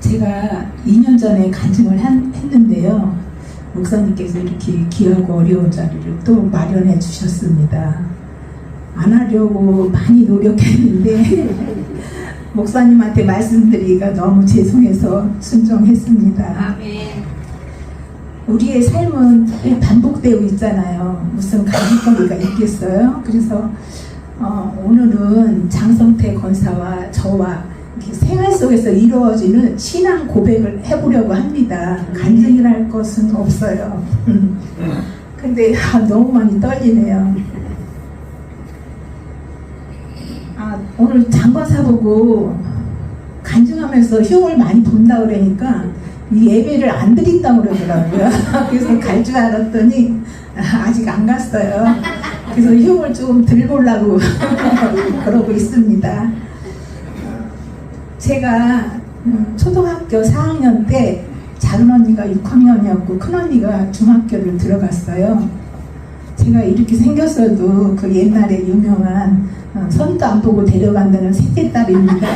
제가 2년 전에 간증을 했는데요. 목사님께서 이렇게 귀하고 어려운 자리를 또 마련해 주셨습니다. 안 하려고 많이 노력했는데 목사님한테 말씀드리기가 너무 죄송해서 순종했습니다. 아멘. 우리의 삶은 반복되고 있잖아요. 무슨 가짓거리가 있겠어요? 그래서 오늘은 장성태 권사와 저와 생활 속에서 이루어지는 신앙 고백을 해보려고 합니다. 간증이랄 것은 없어요. 근데 너무 많이 떨리네요. 오늘 장권사 보고 간증하면서 흉을 많이 본다 그러니까 이 예배를 안 드린다고 그러더라고요. 그래서 갈 줄 알았더니 아직 안 갔어요. 그래서 흉을 좀 덜 보려고 그러고 있습니다. 제가 초등학교 4학년 때 작은 언니가 6학년이었고 큰 언니가 중학교를 들어갔어요. 제가 이렇게 생겼어도 그 옛날에 유명한 선도 안 보고 데려간다는 셋째 딸입니다.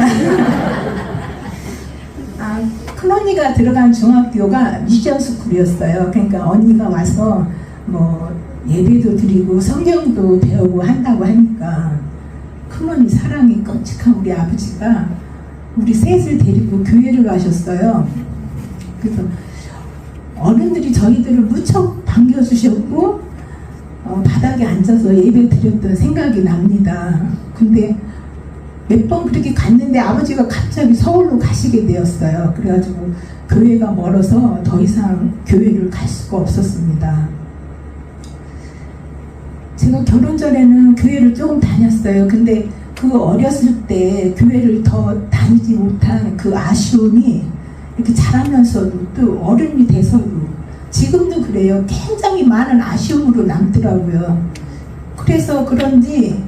큰 언니가 들어간 중학교가 미션 스쿨이었어요. 그러니까 언니가 와서 뭐 예배도 드리고 성경도 배우고 한다고 하니까 큰 언니 사랑이 끔찍한 우리 아버지가 우리 셋을 데리고 교회를 가셨어요. 그래서 어른들이 저희들을 무척 반겨주셨고 바닥에 앉아서 예배 드렸던 생각이 납니다. 근데 몇 번 그렇게 갔는데 아버지가 갑자기 서울로 가시게 되었어요. 그래가지고 교회가 멀어서 더 이상 교회를 갈 수가 없었습니다. 제가 결혼 전에는 교회를 조금 다녔어요. 근데 그 어렸을 때 교회를 더 다니지 못한 그 아쉬움이 이렇게 자라면서도 또 어른이 돼서도 지금도 그래요. 굉장히 많은 아쉬움으로 남더라고요. 그래서 그런지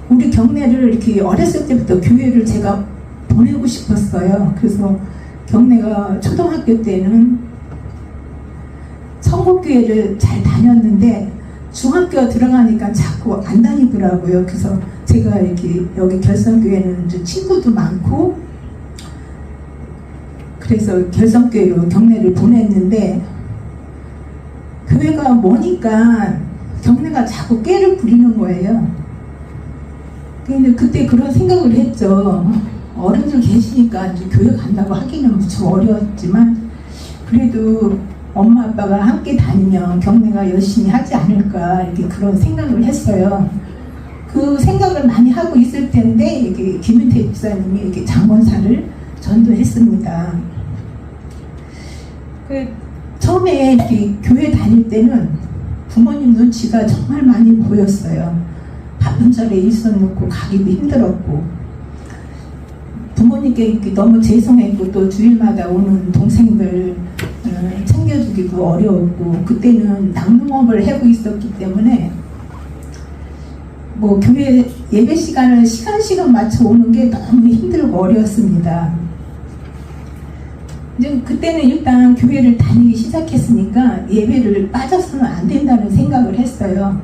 우리 경례를 이렇게 어렸을 때부터 교회를 제가 보내고 싶었어요. 그래서 경례가 초등학교 때는 성곡교회를 잘 다녔는데 중학교 들어가니까 자꾸 안 다니더라고요. 그래서 제가 이렇게 여기 결성교회는 친구도 많고 그래서 결성교회로 경례를 보냈는데 교회가 머니까 경례가 자꾸 깨를 부리는 거예요. 근데 그때 그런 생각을 했죠. 어른들 계시니까 이제 교회 간다고 하기는 무척 어려웠지만 그래도 엄마 아빠가 함께 다니면 경례가 열심히 하지 않을까 이렇게 그런 생각을 했어요. 그 생각을 많이 하고 있을 텐데 이렇게 김윤태 집사님이 이렇게 장권사를 전도했습니다. 처음에 이렇게 교회 다닐 때는 부모님 눈치가 정말 많이 보였어요. 바쁜 자리에 있어놓고 가기도 힘들었고 부모님께 이렇게 너무 죄송했고 또 주일마다 오는 동생들 챙겨주기도 어려웠고 그때는 낙농업을 하고 있었기 때문에 뭐 교회 예배 시간을 시간 맞춰 오는 게 너무 힘들고 어려웠습니다. 이제 그때는 일단 교회를 다니기 시작했으니까 예배를 빠져서는 안 된다는 생각을 했어요.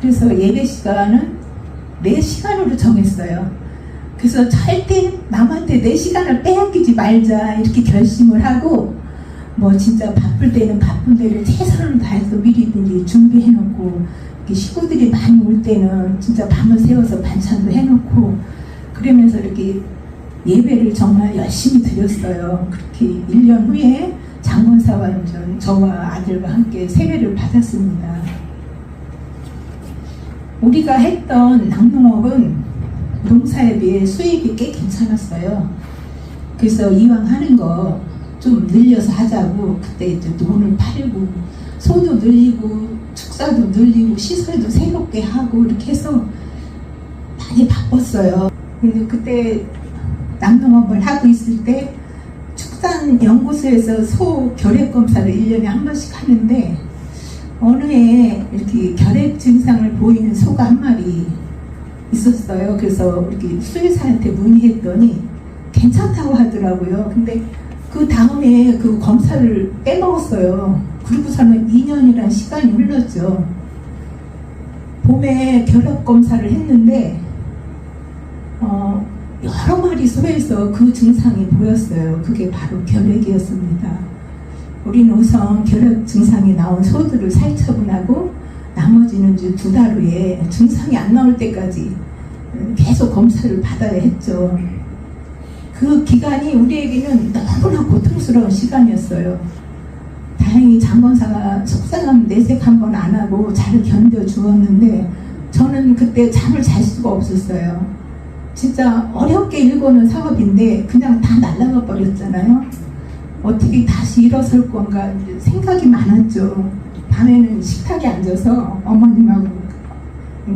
그래서 예배 시간은 내 시간으로 정했어요. 그래서 절대 남한테 내 시간을 빼앗기지 말자 이렇게 결심을 하고 뭐 진짜 바쁠 때는 바쁜 데를 최선을 다해서 미리 준비해놓고 식구들이 많이 올 때는 진짜 밤을 새워서 반찬도 해놓고 그러면서 이렇게 예배를 정말 열심히 드렸어요. 그렇게 1년 후에 장권사와 저와 아들과 함께 세례를 받았습니다. 우리가 했던 낙농업은 농사에 비해 수입이 꽤 괜찮았어요. 그래서 이왕 하는 거 좀 늘려서 하자고 그때 이제 논을 팔고 소도 늘리고 축사도 늘리고 시설도 새롭게 하고 이렇게 해서 많이 바빴어요. 근데 그때 낙농업을 하고 있을 때 축산연구소에서 소 결핵 검사를 1년에 한 번씩 하는데 어느 해 이렇게 결핵 증상을 보이는 소가 한 마리 있었어요. 그래서 이렇게 수의사한테 문의했더니 괜찮다고 하더라고요. 근데 그 다음에 그 검사를 빼먹었어요. 그러고서는 2년이라는 시간이 흘렀죠. 봄에 결핵 검사를 했는데 여러 마리 소에서 그 증상이 보였어요. 그게 바로 결핵이었습니다. 우리는 우선 결핵 증상이 나온 소들을 살처분하고 나머지는 이제 2달 후에 증상이 안 나올 때까지 계속 검사를 받아야 했죠. 그 기간이 우리에게는 너무나 고통스러운 시간이었어요. 다행히 장건사가 속상함 내색 한번 안 하고 잘 견뎌주었는데 저는 그때 잠을 잘 수가 없었어요. 진짜 어렵게 일궈는 사업인데 그냥 다 날아가 버렸잖아요. 어떻게 다시 일어설 건가 생각이 많았죠. 밤에는 식탁에 앉아서 어머님하고,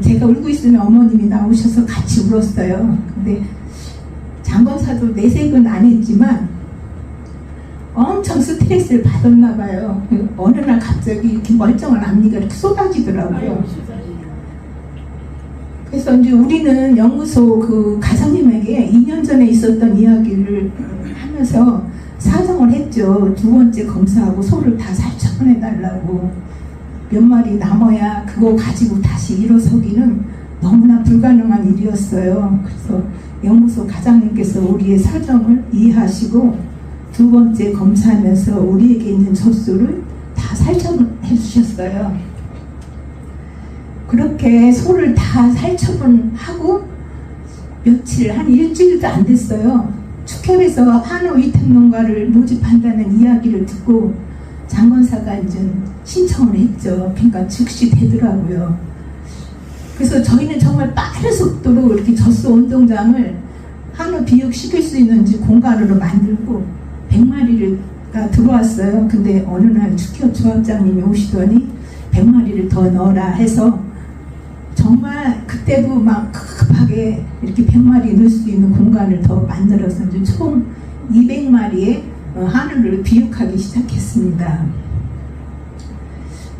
제가 울고 있으면 어머님이 나오셔서 같이 울었어요. 근데 장건사도 내색은 안 했지만 엄청 스트레스를 받았나 봐요. 어느 날 갑자기 이렇게 멀쩡한 앞니가 이렇게 쏟아지더라고요. 그래서 이제 우리는 연구소 그 가장님에게 2년 전에 있었던 이야기를 하면서 사정을 했죠. 2번째 검사하고 소를 다 살처분해달라고. 몇 마리 남아야 그거 가지고 다시 일어서기는 너무나 불가능한 일이었어요. 그래서 연구소 가장님께서 우리의 사정을 이해하시고 2번째 검사하면서 우리에게 있는 젖소를 다 살처분해 주셨어요. 그렇게 소를 다 살처분하고 며칠, 한 일주일도 안 됐어요. 축협에서 한우 위탁농가를 모집한다는 이야기를 듣고 장건사가 이제 신청을 했죠. 그러니까 즉시 되더라고요. 그래서 저희는 정말 빠른 속도로 이렇게 젖소 운동장을 한우 비육시킬 수 있는 공간으로 만들고 100마리가 들어왔어요. 근데 어느 날 축협 조합장님이 오시더니 100마리를 더 넣어라 해서 정말 그때도 막 급하게 이렇게 100마리 넣을 수 있는 공간을 더 만들어서 이제 총 200마리의 한우를 비육하기 시작했습니다.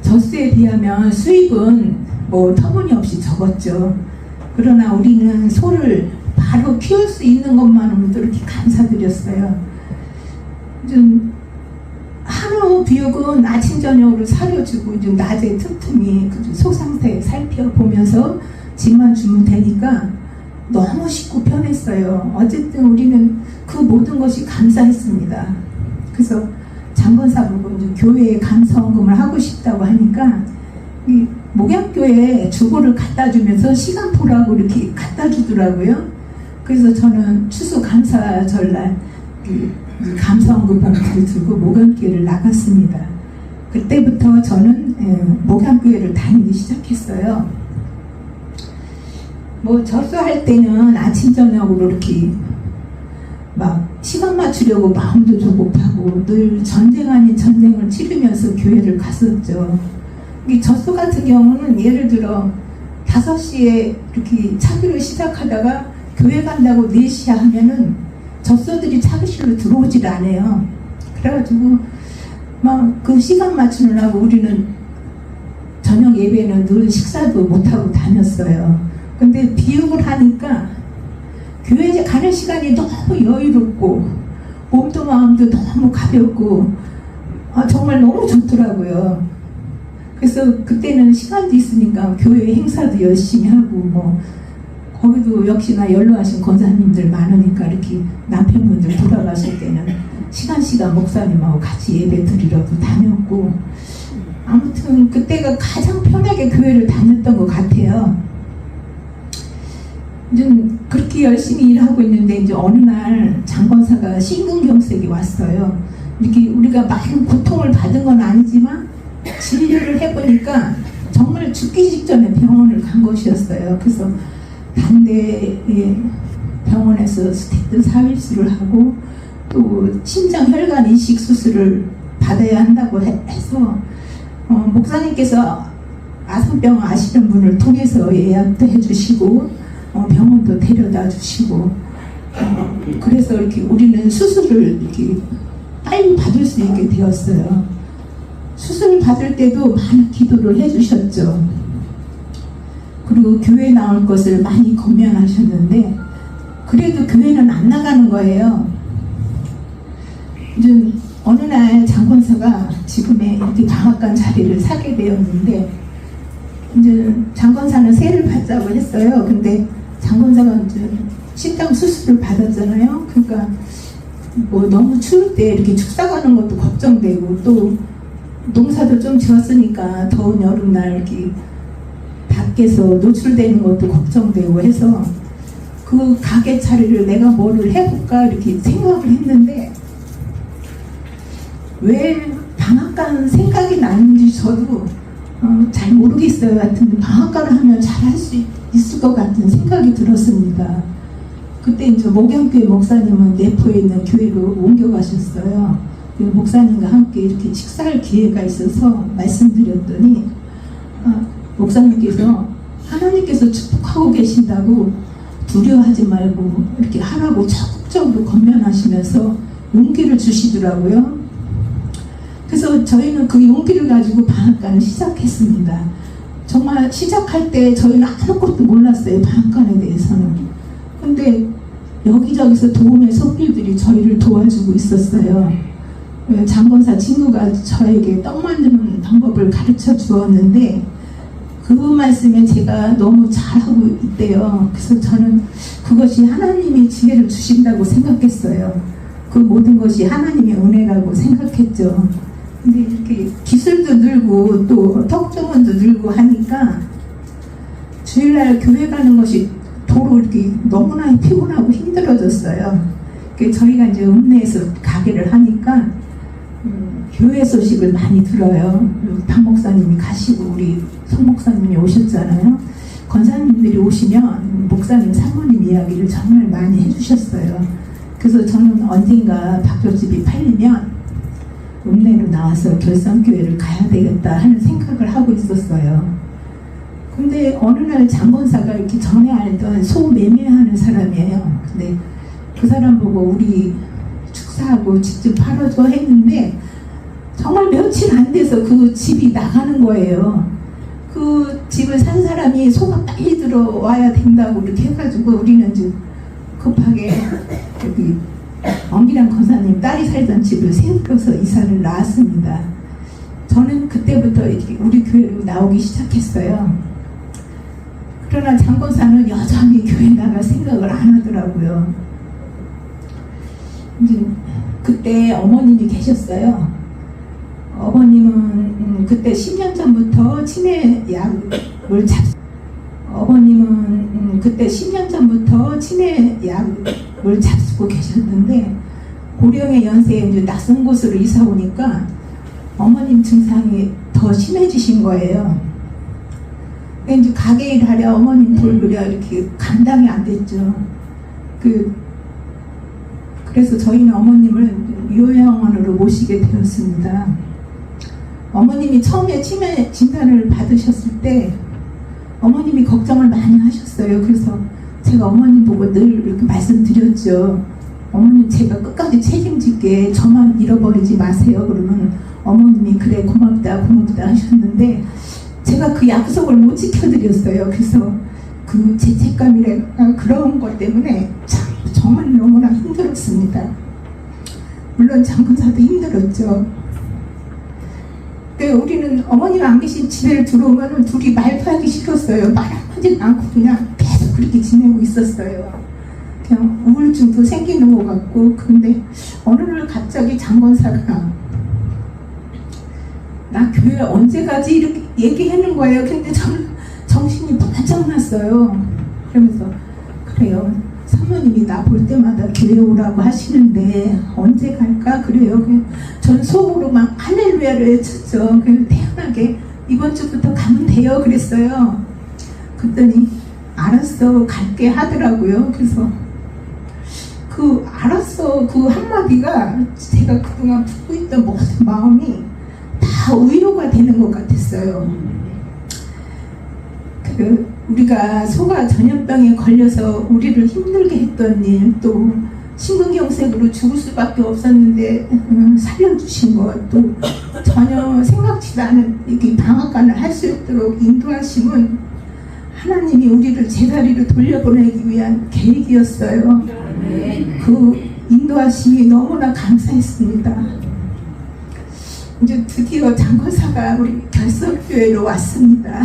젖소에 비하면 수입은 뭐 터무니없이 적었죠. 그러나 우리는 소를 바로 키울 수 있는 것만으로도 이렇게 감사드렸어요. 좀 한우 비육은 아침 저녁으로 사료주고 좀 낮에 틈틈이 소 상태 살펴보면서 집만 주면 되니까 너무 쉽고 편했어요. 어쨌든 우리는 그 모든 것이 감사했습니다. 그래서 장건사 보고 이제 교회에 감사원금을 하고 싶다고 하니까 이 목양교회에 주보를 갖다 주면서 시간표라고 이렇게 갖다 주더라고요. 그래서 저는 추수감사절날 감사원금 봉투를 들고 목양교회를 나갔습니다. 그때부터 저는 목양교회를 다니기 시작했어요. 뭐 젖소할 때는 아침 저녁으로 이렇게 막 시간 맞추려고 마음도 조급하고 늘 전쟁 아닌 전쟁을 치르면서 교회를 갔었죠. 이 젖소 같은 경우는 예를 들어 5시에 이렇게 차기를 시작하다가 교회 간다고 4시에 하면은 젖소들이 차기실로 들어오질 않아요. 그래가지고 막 그 시간 맞추느라고 우리는 저녁 예배는 늘 식사도 못하고 다녔어요. 근데 비육을 하니까 교회에 가는 시간이 너무 여유롭고 몸도 마음도 너무 가볍고 정말 너무 좋더라고요. 그래서 그때는 시간도 있으니까 교회 행사도 열심히 하고 뭐 거기도 역시나 연로하신 권사님들 많으니까 이렇게 남편분들 돌아가실 때는 시간 목사님하고 같이 예배 드리러도 다녔고 아무튼 그때가 가장 편하게 교회를 다녔던 것 같아요. 좀 그렇게 열심히 일하고 있는데 이제 어느 날 장건사가 심근경색이 왔어요. 이렇게 우리가 많은 고통을 받은 건 아니지만 진료를 해보니까 정말 죽기 직전에 병원을 간 것이었어요. 그래서 반대 병원에서 스테트 삽입술을 하고 또 심장 혈관 이식 수술을 받아야 한다고 해서 목사님께서 아산병 아시는 분을 통해서 예약도 해주시고 병원도 데려다 주시고 그래서 이렇게 우리는 수술을 이렇게 빨리 받을 수 있게 되었어요. 수술을 받을 때도 많은 기도를 해주셨죠. 그리고 교회 나올 것을 많이 권면하셨는데 그래도 교회는 안 나가는 거예요. 이제 어느 날 장건사가 지금의 이렇게 방앗간 자리를 사게 되었는데 이제 장건사는 세를 받자고 했어요. 근데 장건사가 이제 신장 수술을 받았잖아요. 그러니까 뭐 너무 추울 때 이렇게 축사 가는 것도 걱정되고, 또 농사도 좀 지었으니까 더운 여름날 이렇게 밖에서 노출되는 것도 걱정되고 해서 그 가게 차리를 내가 뭐를 해볼까 이렇게 생각을 했는데, 왜 방앗간 생각이 나는지 저도 잘 모르겠어요. 하여튼 방앗간을 하면 잘 할 수 있을 것 같은 생각이 들었습니다. 그때 이제 목양교회 목사님은 내포에 있는 교회로 옮겨가셨어요. 목사님과 함께 이렇게 식사할 기회가 있어서 말씀드렸더니 목사님께서 하나님께서 축복하고 계신다고 두려워하지 말고 이렇게 하라고 적극적으로 권면하시면서 용기를 주시더라고요. 그래서 저희는 그 용기를 가지고 방앗간을 시작했습니다. 정말 시작할 때 저희는 아무것도 몰랐어요. 방앗간에 대해서는. 근데 여기저기서 도움의 손길들이 저희를 도와주고 있었어요. 장권사 친구가 저에게 떡 만드는 방법을 가르쳐 주었는데 그 말씀에 제가 너무 잘하고 있대요. 그래서 저는 그것이 하나님이 지혜를 주신다고 생각했어요. 그 모든 것이 하나님의 은혜라고 생각했죠. 근데 이렇게 기술도 늘고 또 턱주문도 늘고 하니까 주일날 교회 가는 것이 도로 이렇게 너무나 피곤하고 힘들어졌어요. 저희가 이제 읍내에서 가게를 하니까 교회 소식을 많이 들어요. 박 목사님이 가시고 우리 송 목사님이 오셨잖아요. 권사님들이 오시면 목사님, 사모님 이야기를 정말 많이 해주셨어요. 그래서 저는 언젠가 박교집이 팔리면 읍내로 나와서 결성교회를 가야 되겠다 하는 생각을 하고 있었어요. 근데 어느 날 장권사가 이렇게 전에 알던 소 매매하는 사람이에요. 근데 그 사람 보고 우리 축사하고 직접 팔아줘 했는데 정말 며칠 안 돼서 그 집이 나가는 거예요. 그 집을 산 사람이 소가 빨리 들어와야 된다고 이렇게 해가지고 우리는 이제 급하게 여기 엄기란 권사님 딸이 살던 집을 세워서 이사를 나왔습니다. 저는 그때부터 이렇게 우리 교회로 나오기 시작했어요. 그러나 장권사는 여전히 교회 나갈 생각을 안 하더라고요. 이제 그때 어머님이 계셨어요. 어머님은 그때 10년 전부터 치매 약을 어머님은 그때 10년 전부터 치매 약을 잡수고 계셨는데 고령의 연세에 이제 낯선 곳으로 이사 오니까 어머님 증상이 더 심해지신 거예요. 이제 가게 일하랴 어머님 돌보랴 이렇게 감당이 안 됐죠. 그래서 저희는 어머님을 요양원으로 모시게 되었습니다. 어머님이 처음에 치매 진단을 받으셨을 때 어머님이 걱정을 많이 하셨어요. 그래서 제가 어머님 보고 늘 이렇게 말씀드렸죠. 어머님 제가 끝까지 책임질게, 저만 잃어버리지 마세요. 그러면 어머님이 그래 고맙다 고맙다 하셨는데 제가 그 약속을 못 지켜드렸어요. 그래서 그 죄책감이랄까 그런 것 때문에 참 정말 너무나 힘들었습니다. 물론 장권사도 힘들었죠. 우리는 어머니가 안 계신 집에 들어오면 둘이 말도 하기 싫었어요. 말 한마디도 않고 그냥 계속 그렇게 지내고 있었어요. 그냥 우울증도 생기는 것 같고. 근데 어느 날 갑자기 장권사가 나 교회 언제 가지? 이렇게 얘기하는 거예요. 근데 저는 정신이 번쩍 났어요. 그러면서 그래요. 사모님이 나 볼 때마다 교회 오라고 하시는데 언제 갈까? 그래요. 저는 속으로 막 할렐루야를 외쳤죠. 그래서 태연하게 이번 주부터 가면 돼요. 그랬어요. 그랬더니 알았어 갈게 하더라고요. 그래서 그 알았어 그 한마디가 제가 그동안 품고 있던 모든 마음이 다 위로가 되는 것 같았어요. 우리가 소가 전염병에 걸려서 우리를 힘들게 했던 일, 또 심근경색으로 죽을 수밖에 없었는데 살려주신 것, 또 전혀 생각지도 않은 이렇게 방앗간을 할 수 있도록 인도하심은 하나님이 우리를 제자리로 돌려보내기 위한 계획이었어요. 그 인도하심이 너무나 감사했습니다. 이제 드디어 장권사가 우리 결성교회로 왔습니다.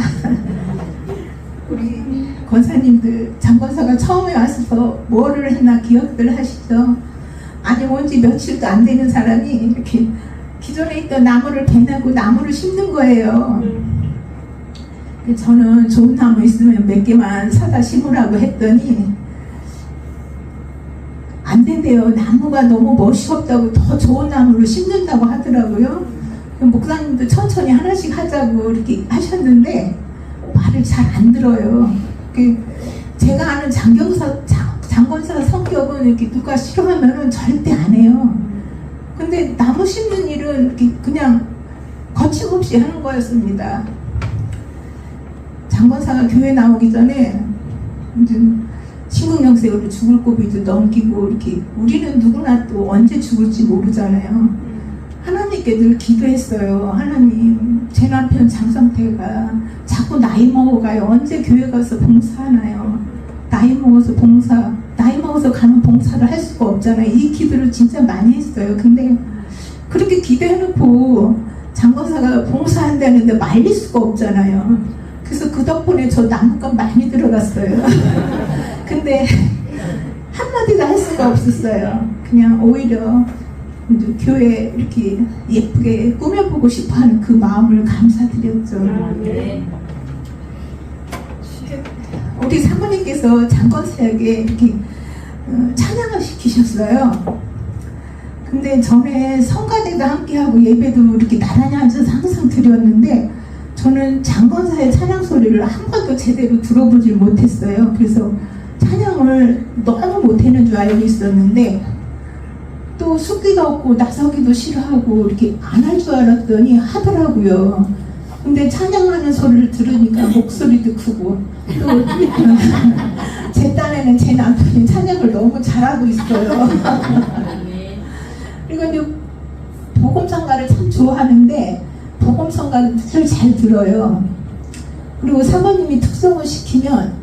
우리 권사님들, 장권사가 처음에 와서 뭐를 했나 기억들 하시죠? 아직 온 지 며칠도 안 되는 사람이 이렇게 기존에 있던 나무를 베내고 나무를 심는 거예요. 저는 좋은 나무 있으면 몇 개만 사다 심으라고 했더니 안 된대요. 나무가 너무 멋이 없다고 더 좋은 나무를 심는다고 하더라고요. 목사님도 천천히 하나씩 하자고 이렇게 하셨는데 말을 잘 안 들어요. 제가 아는 장권사 성격은 이렇게 누가 싫어하면은 절대 안 해요. 근데 나무 심는 일은 이렇게 그냥 거침없이 하는 거였습니다. 장권사가 교회 나오기 전에 심근경색으로 죽을 고비도 넘기고 이렇게 우리는 누구나 또 언제 죽을지 모르잖아요. 하나님께 늘 기도했어요. 하나님, 제 남편 장성태가 자꾸 나이 먹어가요. 언제 교회 가서 봉사하나요? 나이 먹어서 가면 봉사를 할 수가 없잖아요. 이 기도를 진짜 많이 했어요. 근데 그렇게 기도해놓고 장권사가 봉사한다는데 말릴 수가 없잖아요. 그래서 그 덕분에 저 나무값 많이 들어갔어요. 근데 한마디도 할 수가 없었어요. 그냥 오히려 교회 이렇게 예쁘게 꾸며보고 싶어하는 그 마음을 감사드렸죠. 우리 사모님께서 장권사에게 이렇게 찬양을 시키셨어요. 근데 전에 성가대도 함께하고 예배도 이렇게 나란히 앉아서 항상 드렸는데 저는 장권사의 찬양 소리를 한 번도 제대로 들어보질 못했어요. 그래서 찬양을 너무 못하는 줄 알고 있었는데 또 숙기도 없고 나서기도 싫어하고 이렇게 안 할 줄 알았더니 하더라고요. 근데 찬양하는 소리를 들으니까 목소리도 크고 또 제 딴에는 제 남편이 찬양을 너무 잘하고 있어요. 그리고 이제 복음성가를 참 좋아하는데 복음성가를 늘 잘 들어요. 그리고 사모님이 특성을 시키면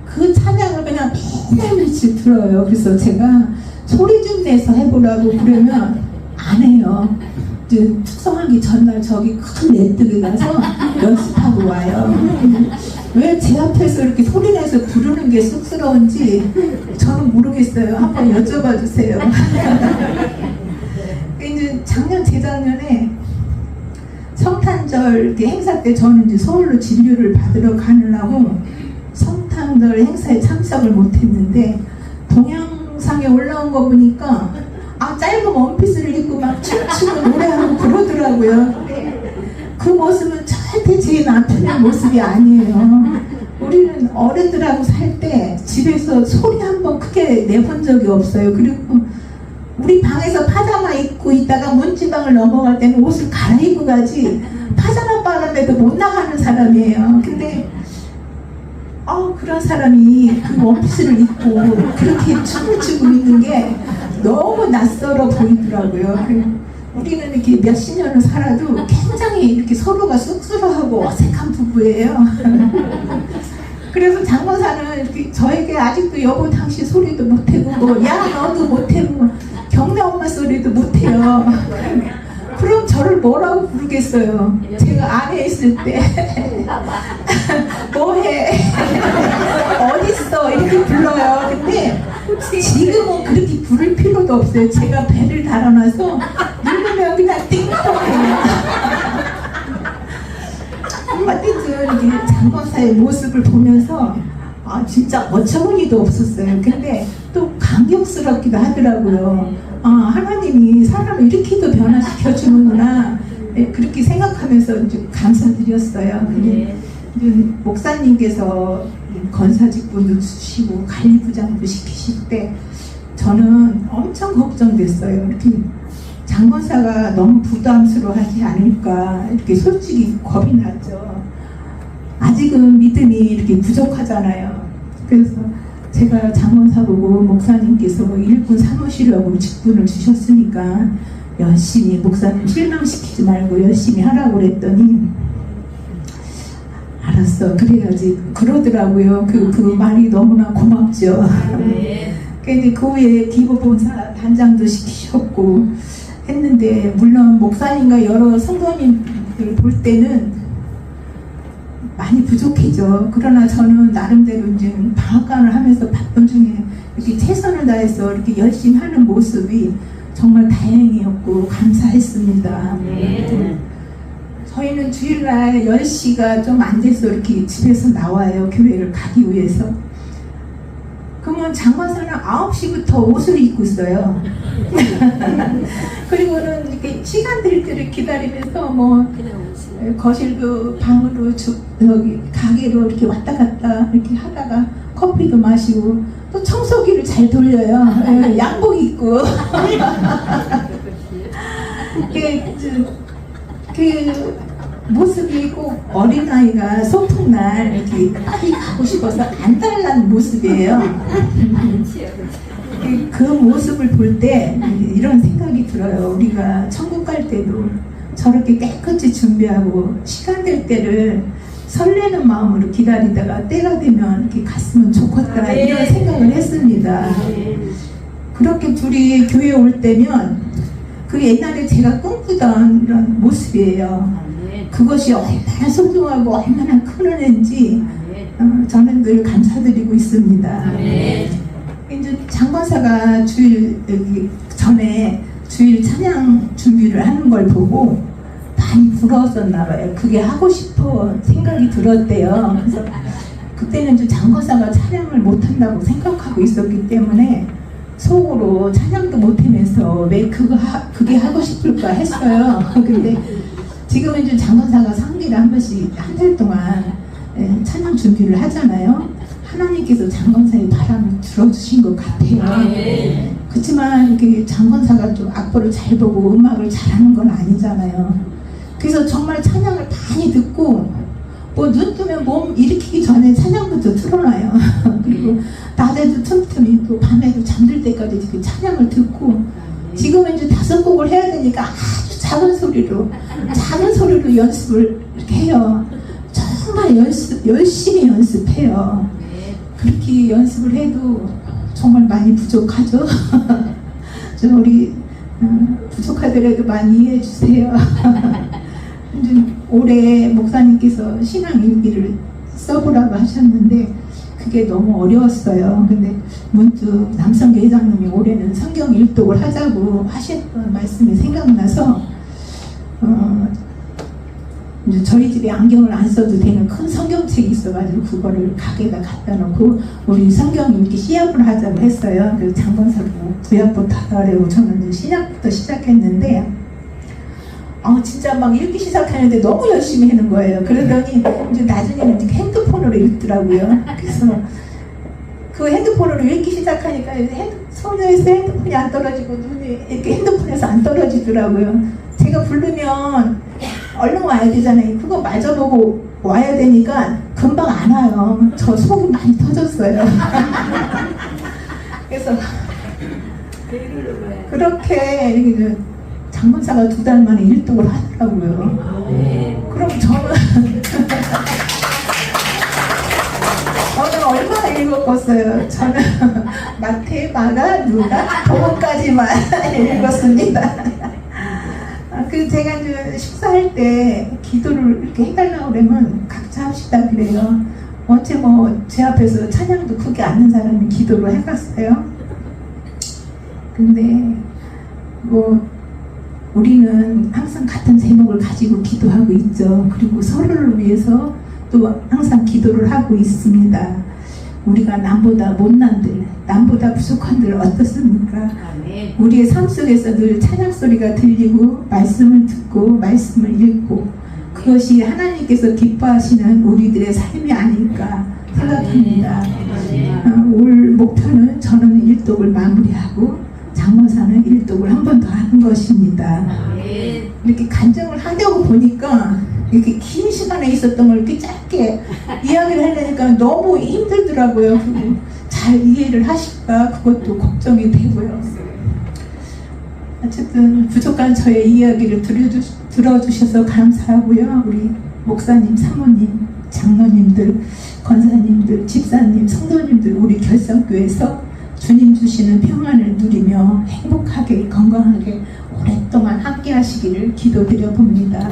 그 찬양을 그냥 맨날 며칠 들어요. 그래서 제가 소리 좀 내서 해보라고 그러면 안 해요. 특성하기 전날 저기 큰 넷뜨기 가서 연습하고 와요. 왜 제 앞에서 이렇게 소리 내서 부르는 게 쑥스러운지 저는 모르겠어요. 한번 여쭤봐 주세요. 이제 작년 재작년에 성탄절 이렇게 행사 때 저는 이제 서울로 진료를 받으러 가느라고 성탄절 행사에 참석을 못했는데 동영상에 올라온 거 보니까 짧은 원피스를 입고 막 춤추고 노래하고 그러더라고요. 그 모습은 절대 제 남편의 모습이 아니에요. 우리는 어른들하고 살 때 집에서 소리 한번 크게 내본 적이 없어요. 그리고 우리 방에서 파자마 입고 있다가 문지방을 넘어갈 때는 옷을 갈아입고 가지 파자마 바람에도 못 나가는 사람이에요. 근데 그런 사람이 그 원피스를 입고 그렇게 춤을 추고 있는 게 너무 낯설어 보이더라고요. 우리는 이렇게 몇십 년을 살아도 굉장히 이렇게 서로가 쑥스러워하고 어색한 부부예요. 그래서 장권사는 이렇게 저에게 아직도 여보 당신 소리도 못해고 야 너도 못해고 경래 엄마 소리도 못해요. 그럼 저를 뭐라고 부르겠어요? 제가 안에 있을 때 뭐해? 어딨어? 이렇게 불러요. 근데 지금은 그렇게 부를 필요도 없어요. 제가 배를 달아놔서 누르면 그냥 띵동해요. 어쨌든 이렇게 장권사의 모습을 보면서 진짜 어처구니도 없었어요. 근데 또 감격스럽기도 하더라고요. 하나님이 사람을 이렇게도 변화시켜주는구나. 그렇게 생각하면서 이제 감사드렸어요. 근데 목사님께서 건사직분도 주시고 관리부장도 시키실 때 저는 엄청 걱정됐어요. 이렇게 장권사가 너무 부담스러워하지 않을까 이렇게 솔직히 겁이 났죠. 아직은 믿음이 이렇게 부족하잖아요. 그래서 제가 장권사 보고 목사님께서 일꾼 삼으시려고 직분을 주셨으니까 열심히 목사님 실망시키지 말고 열심히 하라고 그랬더니 알았어 그래야지 그러더라고요. 그 말이 너무나 고맙죠. 그 후에 기부봉사 단장도 시키셨고 했는데 물론 목사님과 여러 성도님들 볼 때는 많이 부족해져. 그러나 저는 나름대로 이제 방학간을 하면서 바쁜 중에 이렇게 최선을 다해서 이렇게 열심히 하는 모습이 정말 다행이었고 감사했습니다. 저희는 주일날 10시가 좀 안 돼서 이렇게 집에서 나와요. 교회를 가기 위해서. 그러면 장관사는 9시부터 옷을 입고 있어요. 그리고는 이렇게 시간 될 때를 기다리면서 뭐 거실도 방으로 여기 가게로 이렇게 왔다 갔다 이렇게 하다가 커피도 마시고 또 청소기를 잘 돌려요. 양복 입고. 그 모습이 꼭 어린아이가 소풍날 이렇게 빨리 가고 싶어서 안달난 모습이에요. 그 모습을 볼 때 이런 생각이 들어요. 우리가 천국 갈 때도 저렇게 깨끗이 준비하고 시간 될 때를 설레는 마음으로 기다리다가 때가 되면 이렇게 갔으면 좋겠다 이런 생각을 했습니다. 그렇게 둘이 교회 올 때면 그 옛날에 제가 꿈꾸던 이런 모습이에요. 그것이 얼마나 소중하고 얼마나 큰 은혜인지 저는 늘 감사드리고 있습니다. 이제 장관사가 주일 전에 주일 찬양 준비를 하는 걸 보고 많이 부러웠었나 봐요. 그게 하고 싶어 생각이 들었대요. 그래서 그때는 이제 장관사가 찬양을 못한다고 생각하고 있었기 때문에 속으로 찬양도 못하면서 왜 그게 하고 싶을까 했어요. 근데 지금은 이제 장관사가 상기를 한 번씩 한 달 동안 찬양 준비를 하잖아요. 하나님께서 장관사의 바람을 들어주신 것 같아요. 그렇지만 이렇게 장관사가 좀 악보를 잘 보고 음악을 잘하는 건 아니잖아요. 그래서 정말 찬양을 많이 듣고 뭐 눈 뜨면 몸 일으키기 전에 찬양부터 틀어놔요. 그리고 낮에도 틈틈이 또 밤에도 잠들 때까지 이렇게 찬양을 듣고 지금은 이제 5곡을 해야 되니까 아주 작은 소리로 연습을 이렇게 해요. 정말 열심히 연습해요. 그렇게 연습을 해도 정말 많이 부족하죠. 좀 우리 부족하더라도 많이 이해해 주세요. 올해 목사님께서 신앙일기를 써보라고 하셨는데 그게 너무 어려웠어요. 근데 문득 남성교 회장님이 올해는 성경 일독을 하자고 하셨던 말씀이 생각나서 이제 저희 집에 안경을 안 써도 되는 큰 성경책이 있어가지고 그거를 가게에다 갖다 놓고 우리 성경 읽기 시합을 하자고 했어요. 그래서 장관사도 구약부터 하라고 저는 신약부터 시작했는데 진짜 막 읽기 시작하는데 너무 열심히 하는 거예요. 그러더니 이제 나중에는 이제 핸드폰으로 읽더라고요. 그래서 그 핸드폰으로 읽기 시작하니까 손에서 핸드폰이 안 떨어지고 눈이 이렇게 핸드폰에서 안 떨어지더라고요. 제가 부르면 얼른 와야 되잖아요. 그거 마저 보고 와야 되니까 금방 안 와요. 저 속이 많이 터졌어요. 그래서 그렇게 장관사가 2달 만에 일독을 하더라고요. 그럼 저는 얼마나 읽었겠어요. 저는 마태, 마가, 누가, 복음까지만 읽었습니다. 그 제가 이제 식사할 때 기도를 이렇게 해달라고 그러면 각자 합시다 그래요. 어째 제 앞에서 찬양도 크게 아는 사람이 기도를 해갔어요. 근데 우리는 항상 같은 제목을 가지고 기도하고 있죠. 그리고 서로를 위해서 또 항상 기도를 하고 있습니다. 우리가 남보다 못난들, 남보다 부족한들 어떻습니까? 우리의 삶 속에서 늘 찬양 소리가 들리고 말씀을 듣고 말씀을 읽고 그것이 하나님께서 기뻐하시는 우리들의 삶이 아닐까 생각합니다. 올 목표는 저는 일독을 마무리하고 장모사는 일독을 한 번 더 하는 것입니다. 이렇게 간증을 하려고 보니까 이렇게 긴 시간에 있었던 걸 이렇게 짧게 이야기를 하려니까 너무 힘들더라고요. 잘 이해를 하실까 그것도 걱정이 되고요. 어쨌든 부족한 저의 이야기를 들어주셔서 감사하고요. 우리 목사님, 사모님, 장로님들, 권사님들, 집사님, 성도님들 우리 결성교회에서 주님 주시는 평안을 누리며 행복하게 건강하게 오랫동안 함께 하시기를 기도드려 봅니다.